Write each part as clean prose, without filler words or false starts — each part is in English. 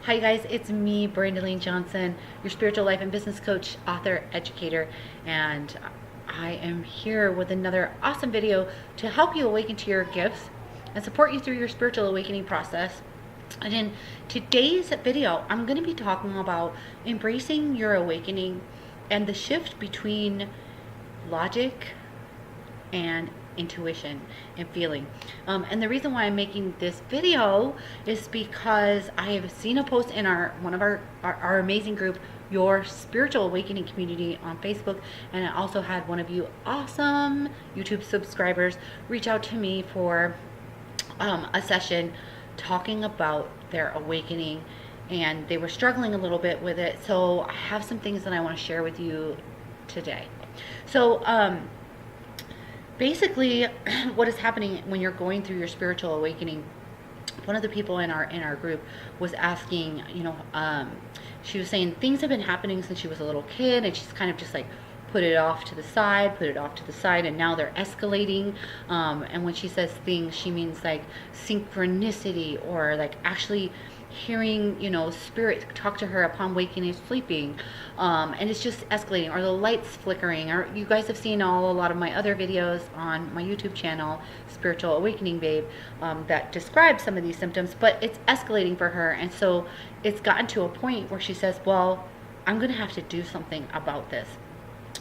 Hi guys, it's me, Brandaline Johnson, your spiritual life and business coach, author, educator, and I am here with another awesome video to help you awaken to your gifts and support you through your spiritual awakening process. And in today's video, I'm going to be talking about embracing your awakening and the shift between logic and intuition and feeling. And the reason why I'm making this video is because I have seen a post in one of our amazing group, Your Spiritual Awakening Community on Facebook, and I also had one of you awesome YouTube subscribers reach out to me for a session talking about their awakening, and they were struggling a little bit with it. So I have some things that I want to share with you today. So basically what is happening when you're going through your spiritual awakening, one of the people in our group was asking, she was saying things have been happening since she was a little kid, and she's kind of just like put it off to the side, and now they're escalating. And when she says things, she means like synchronicity, or like actually hearing, spirit talk to her upon waking and sleeping. And it's just escalating, or the lights flickering, or you guys have seen a lot of my other videos on my YouTube channel, Spiritual Awakening Babe, that describe some of these symptoms, but it's escalating for her. And so it's gotten to a point where she says, well, I'm going to have to do something about this.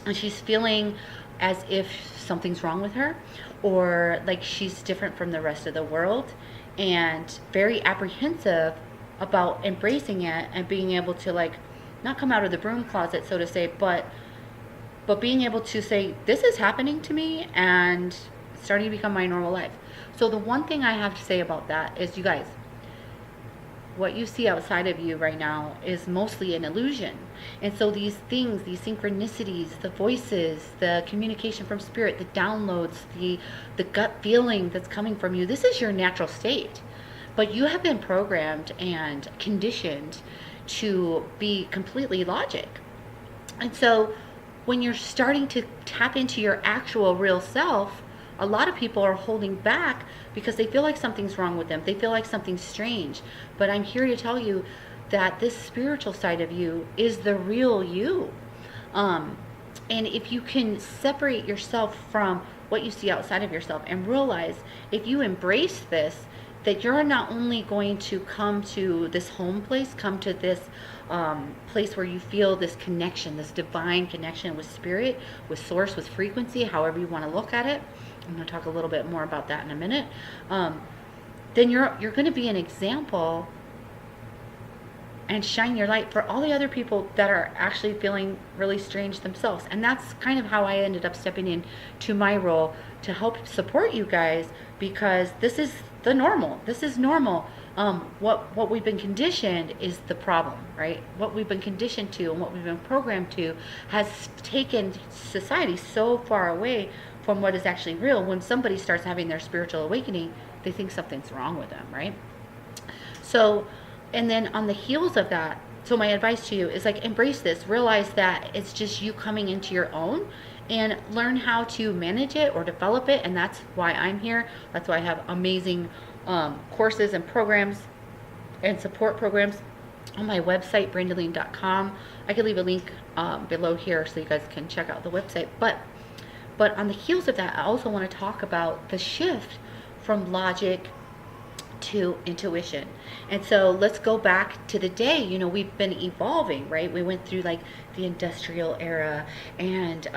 And she's feeling as if something's wrong with her, or like she's different from the rest of the world, and very apprehensive about embracing it and being able to, like, not come out of the broom closet, so to say, but being able to say, this is happening to me and starting to become my normal life. So the one thing I have to say about that is, you guys, what you see outside of you right now is mostly an illusion. And so these things, these synchronicities, the voices, the communication from spirit, the downloads, the gut feeling that's coming from you, this is your natural state. But you have been programmed and conditioned to be completely logic. And so when you're starting to tap into your actual real self, a lot of people are holding back because they feel like something's wrong with them. They feel like something's strange. But I'm here to tell you that this spiritual side of you is the real you. And if you can separate yourself from what you see outside of yourself and realize, if you embrace this, that you're not only going to come to this home place, come to this place where you feel this connection, this divine connection with spirit, with source, with frequency, however you want to look at it. I'm going to talk a little bit more about that in a minute. Then you're going to be an example and shine your light for all the other people that are actually feeling really strange themselves. And that's kind of how I ended up stepping into my role to help support you guys, because this is the normal. This is normal. What we've been conditioned is the problem, right? What we've been conditioned to and what we've been programmed to has taken society so far away from what is actually real. When somebody starts having their spiritual awakening, they think something's wrong with them, right? So, and then on the heels of that, so my advice to you is, like, embrace this. Realize that it's just you coming into your own, and learn how to manage it or develop it. And that's why I'm here. That's why I have amazing courses and programs and support programs on my website, brandaline.com. I can leave a link below here so you guys can check out the website. But on the heels of that, I also want to talk about the shift from logic to intuition. And so let's go back to the day, we've been evolving, right? We went through like the industrial era and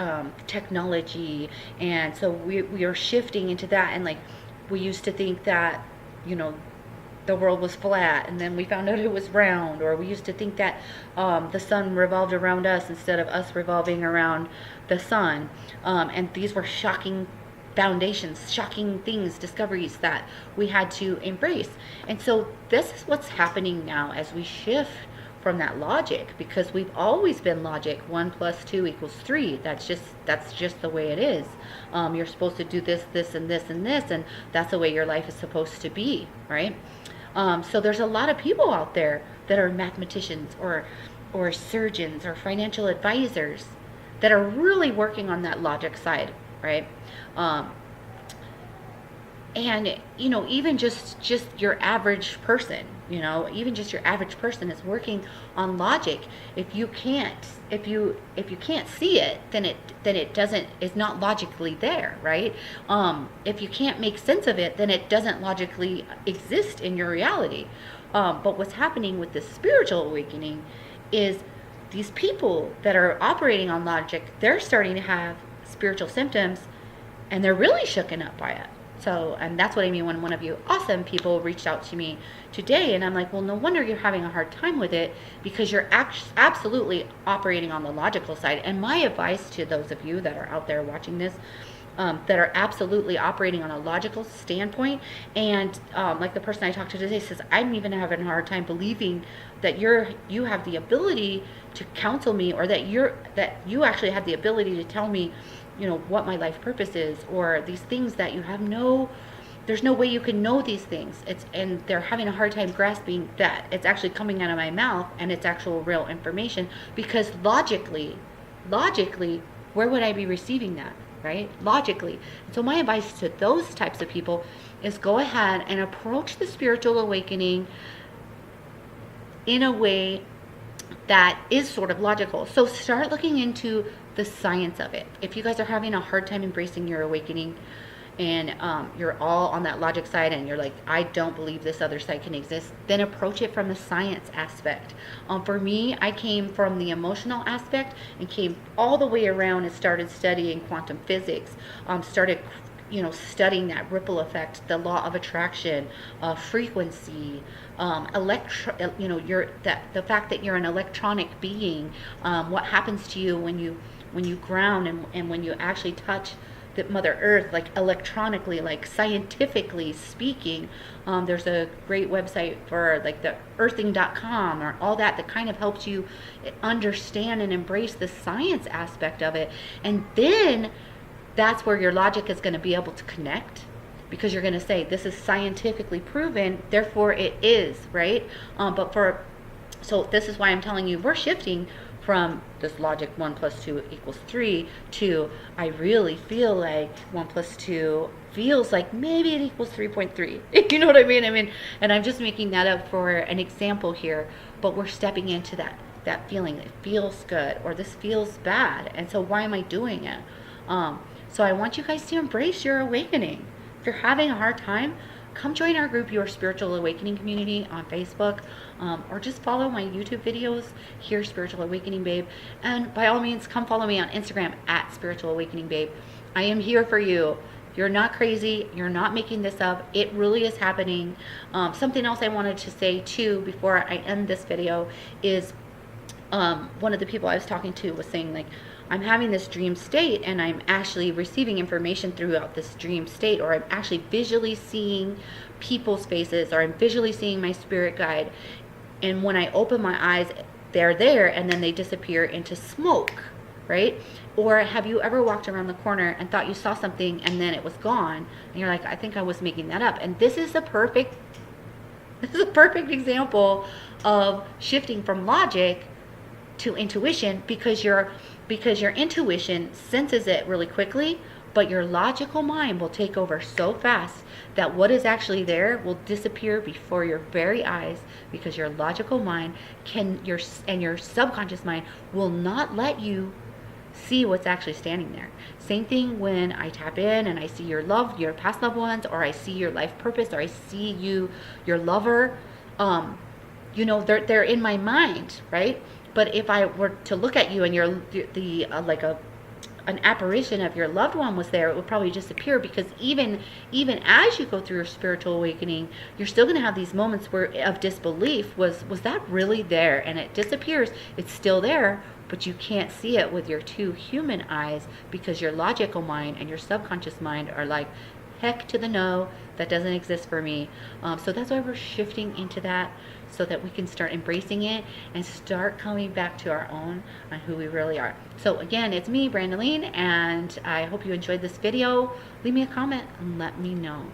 technology, and so we are shifting into that. And like, we used to think that the world was flat, and then we found out it was round. Or we used to think that the sun revolved around us instead of us revolving around the sun. And these were shocking foundations, shocking things, discoveries that we had to embrace. And so this is what's happening now as we shift from that logic, because we've always been logic. 1 + 2 = 3. That's just the way it is. You're supposed to do this, this, and this, and this, and that's the way your life is supposed to be, right? So there's a lot of people out there that are mathematicians or surgeons or financial advisors that are really working on that logic side, right? And even just your average person, even just your average person is working on logic. If you can't see it, then it doesn't is not logically there, right? If you can't make sense of it, then it doesn't logically exist in your reality. But what's happening with this spiritual awakening is these people that are operating on logic, they're starting to have spiritual symptoms, and they're really shooken up by it. So, and that's what I mean when one of you awesome people reached out to me today, and I'm like, well, no wonder you're having a hard time with it, because you're absolutely operating on the logical side. And my advice to those of you that are out there watching this, that are absolutely operating on a logical standpoint, and like the person I talked to today says, I'm even having a hard time believing that you have the ability to counsel me, or that you actually have the ability to tell me what my life purpose is, or these things that there's no way you can know these things. And they're having a hard time grasping that it's actually coming out of my mouth and it's actual real information, because logically, where would I be receiving that, right? Logically. So my advice to those types of people is go ahead and approach the spiritual awakening in a way that is sort of logical. So start looking into the science of it. If you guys are having a hard time embracing your awakening, and you're all on that logic side, and you're like, I don't believe this other side can exist, then approach it from the science aspect. For me, I came from the emotional aspect and came all the way around and started studying quantum physics, started studying that ripple effect, the law of attraction, frequency, the fact that you're an electronic being, what happens to you when you ground, and when you actually touch the Mother Earth, like electronically, like scientifically speaking. There's a great website for like the earthing.com or all that kind of helps you understand and embrace the science aspect of it. And then that's where your logic is going to be able to connect, because you're going to say, this is scientifically proven, therefore it is, right? So this is why I'm telling you, we're shifting from this logic 1 + 2 = 3 to I really feel like 1 + 2 feels like maybe it equals 3.3. You know what I mean? And I'm just making that up for an example here, but we're stepping into that feeling. It feels good, or this feels bad, and so why am I doing it? So I want you guys to embrace your awakening. If you're having a hard time, come join our group, Your Spiritual Awakening Community, on Facebook, or just follow my YouTube videos here, Spiritual Awakening Babe. And by all means, come follow me on Instagram at Spiritual Awakening Babe. I am here for you. You're not crazy. You're not making this up. It really is happening. Something else I wanted to say too before I end this video is one of the people I was talking to was saying, like, I'm having this dream state, and I'm actually receiving information throughout this dream state, or I'm actually visually seeing people's faces, or I'm visually seeing my spirit guide. And when I open my eyes, they're there, and then they disappear into smoke, right? Or have you ever walked around the corner and thought you saw something and then it was gone, and you're like, I think I was making that up? And this is a perfect example of shifting from logic to intuition, because your intuition senses it really quickly, but your logical mind will take over so fast that what is actually there will disappear before your very eyes, because your logical mind and your subconscious mind will not let you see what's actually standing there. Same thing when I tap in and I see your past loved ones, or I see your life purpose, or I see your lover. They're in my mind, right? But if I were to look at you and you're an apparition of your loved one was there, it would probably disappear, because even as you go through your spiritual awakening, you're still going to have these moments of disbelief. Was that really there? And it disappears. It's still there, but you can't see it with your two human eyes, because your logical mind and your subconscious mind are like, heck to the no, that doesn't exist for me. So that's why we're shifting into that, so that we can start embracing it and start coming back to our own on who we really are. So again, it's me, Brandaline, and I hope you enjoyed this video. Leave me a comment and let me know.